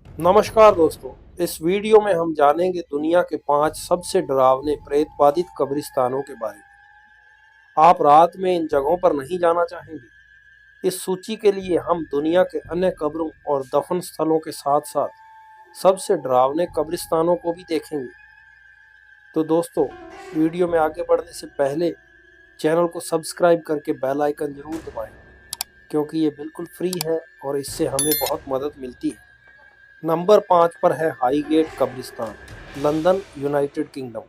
नमस्कार दोस्तों। इस वीडियो में हम जानेंगे दुनिया के 5 सबसे डरावने प्रेत बाधित कब्रिस्तानों के बारे में। आप रात में इन जगहों पर नहीं जाना चाहेंगे। इस सूची के लिए हम दुनिया के अन्य कब्रों और दफन स्थलों के साथ साथ सबसे डरावने कब्रिस्तानों को भी देखेंगे। तो दोस्तों, वीडियो में आगे बढ़ने से पहले चैनल को सब्सक्राइब करके बेल आइकन जरूर दबाएं, क्योंकि ये बिल्कुल फ्री है और इससे हमें बहुत मदद मिलती है। नंबर 5 पर है हाईगेट कब्रिस्तान, लंदन, यूनाइटेड किंगडम।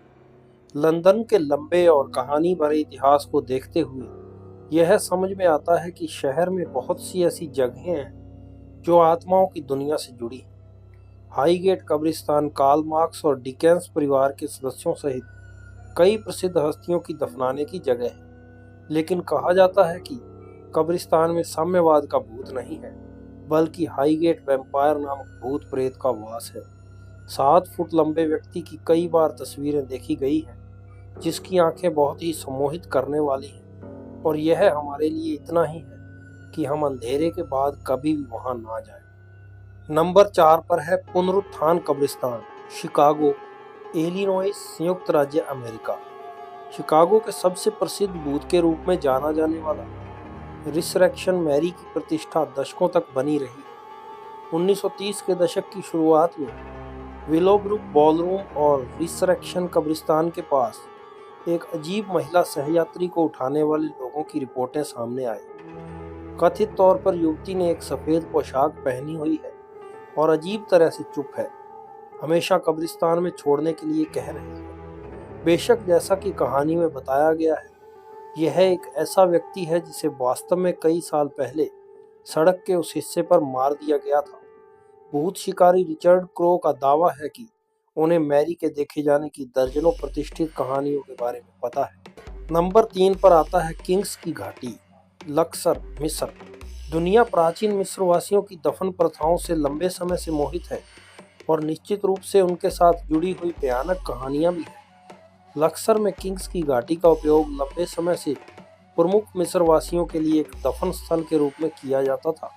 लंदन के लंबे और कहानी भरे इतिहास को देखते हुए यह समझ में आता है कि शहर में बहुत सी ऐसी जगहें हैं जो आत्माओं की दुनिया से जुड़ी हैं। हाईगेट कब्रिस्तान कार्ल मार्क्स और डिकेंस परिवार के सदस्यों सहित कई प्रसिद्ध हस्तियों की दफनाने की जगह है, लेकिन कहा जाता है कि कब्रिस्तान में साम्यवाद का भूत नहीं है, बल्कि हाईगेट वैम्पायर नामक भूत प्रेत का वास है। 7 फुट लंबे व्यक्ति की कई बार तस्वीरें देखी गई हैं, जिसकी आंखें बहुत ही सम्मोहित करने वाली हैं, और यह हमारे लिए इतना ही है कि हम अंधेरे के बाद कभी भी वहां ना जाएं। नंबर 4 पर है पुनरुत्थान कब्रिस्तान, शिकागो, इलिनॉइस, संयुक्त राज्य अमेरिका। शिकागो के सबसे प्रसिद्ध भूत के रूप में जाना जाने वाला रिसरेक्शन मैरी की प्रतिष्ठा दशकों तक बनी रही। 1930 के दशक की शुरुआत में विलोब्रुक बॉलरूम और रिसरेक्शन कब्रिस्तान के पास एक अजीब महिला सहयात्री को उठाने वाले लोगों की रिपोर्टें सामने आई। कथित तौर पर युवती ने एक सफेद पोशाक पहनी हुई है और अजीब तरह से चुप है, हमेशा कब्रिस्तान में छोड़ने के लिए कह रही है। बेशक जैसा कि कहानी में बताया गया है, यह एक ऐसा व्यक्ति है जिसे वास्तव में कई साल पहले सड़क के उस हिस्से पर मार दिया गया था। भूत शिकारी रिचर्ड क्रो का दावा है कि उन्हें मैरी के देखे जाने की दर्जनों प्रतिष्ठित कहानियों के बारे में पता है। नंबर 3 पर आता है किंग्स की घाटी, लक्सर, मिस्र। दुनिया प्राचीन मिस्र वासियों की दफन प्रथाओं से लंबे समय से मोहित है और निश्चित रूप से उनके साथ जुड़ी हुई भयानक कहानियां भी हैं। लक्सर में किंग्स की घाटी का उपयोग लंबे समय से प्रमुख मिस्र वासियों के लिए एक दफन स्थल के रूप में किया जाता था,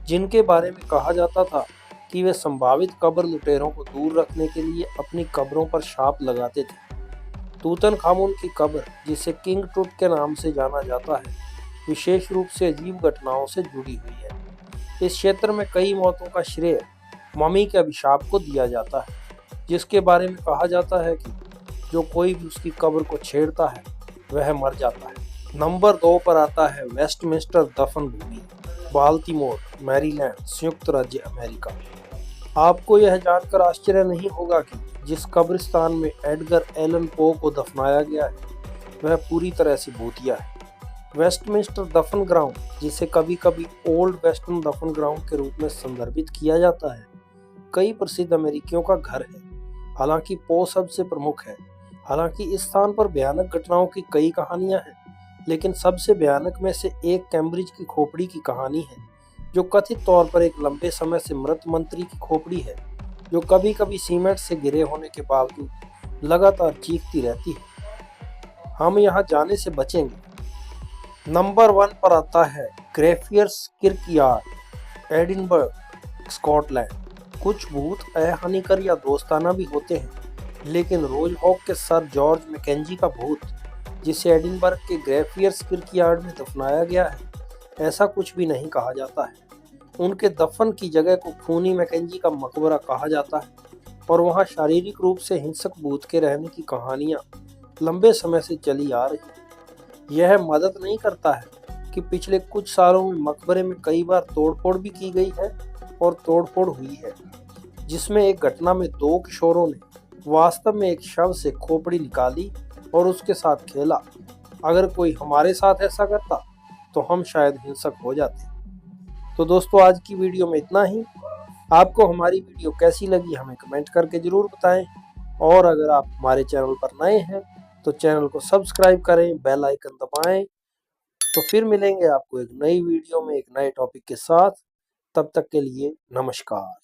जिनके बारे में कहा जाता था कि वे संभावित कब्र लुटेरों को दूर रखने के लिए अपनी कब्रों पर छाप लगाते थे। तूतनखामुन की कब्र, जिसे किंग टूट के नाम से जाना जाता है, विशेष रूप से अजीब घटनाओं से जुड़ी हुई है। इस क्षेत्र में कई मौतों का श्रेय मम्मी के अभिशाप को दिया जाता है, जिसके बारे में कहा जाता है कि जो कोई भी उसकी कब्र को छेड़ता है वह मर जाता है। नंबर 2 पर आता है वेस्टमिंस्टर दफन भूमि, बाल्टीमोर, मैरीलैंड, संयुक्त राज्य अमेरिका। आपको यह जानकर आश्चर्य नहीं होगा कि जिस कब्रिस्तान में एडगर एलन पो को दफनाया गया है वह पूरी तरह से भूतिया है। वेस्टमिंस्टर दफन ग्राउंड, जिसे कभी कभी ओल्ड वेस्टर्न दफन ग्राउंड के रूप में संदर्भित किया जाता है, कई प्रसिद्ध अमेरिकियों का घर है। हालांकि पो सबसे प्रमुख है। हालांकि इस स्थान पर भयानक घटनाओं की कई कहानियां हैं, लेकिन सबसे भयानक में से एक कैम्ब्रिज की खोपड़ी की कहानी है, जो कथित तौर पर एक लंबे समय से मृत मंत्री की खोपड़ी है, जो कभी कभी सीमेंट से घिरे होने के बावजूद लगातार चीखती रहती है। हम यहाँ जाने से बचेंगे। नंबर 1 पर आता है ग्रेफियर्स किर्कयार्ड, एडिनबर्ग, स्कॉटलैंड। कुछ भूत अहानिकर या दोस्ताना भी होते हैं, लेकिन रोज हॉक के सर जॉर्ज मैकेंजी का भूत, जिसे एडिनबर्ग के ग्रेफियर्स किर्कयार्ड में दफनाया गया है, ऐसा कुछ भी नहीं कहा जाता है। उनके दफन की जगह को खूनी मैकेंजी का मकबरा कहा जाता है और वहां शारीरिक रूप से हिंसक भूत के रहने की कहानियां लंबे समय से चली आ रही। यह मदद नहीं करता है कि पिछले कुछ सालों में मकबरे में कई बार तोड़फोड़ भी की गई है और तोड़फोड़ हुई है, जिसमें एक घटना में 2 किशोरों ने वास्तव में एक शव से खोपड़ी निकाली और उसके साथ खेला। अगर कोई हमारे साथ ऐसा करता तो हम शायद हिंसक हो जाते। तो दोस्तों, आज की वीडियो में इतना ही। आपको हमारी वीडियो कैसी लगी हमें कमेंट करके जरूर बताएं, और अगर आप हमारे चैनल पर नए हैं तो चैनल को सब्सक्राइब करें, बेल आइकन दबाएं। तो फिर मिलेंगे आपको एक नई वीडियो में एक नए टॉपिक के साथ। तब तक के लिए नमस्कार।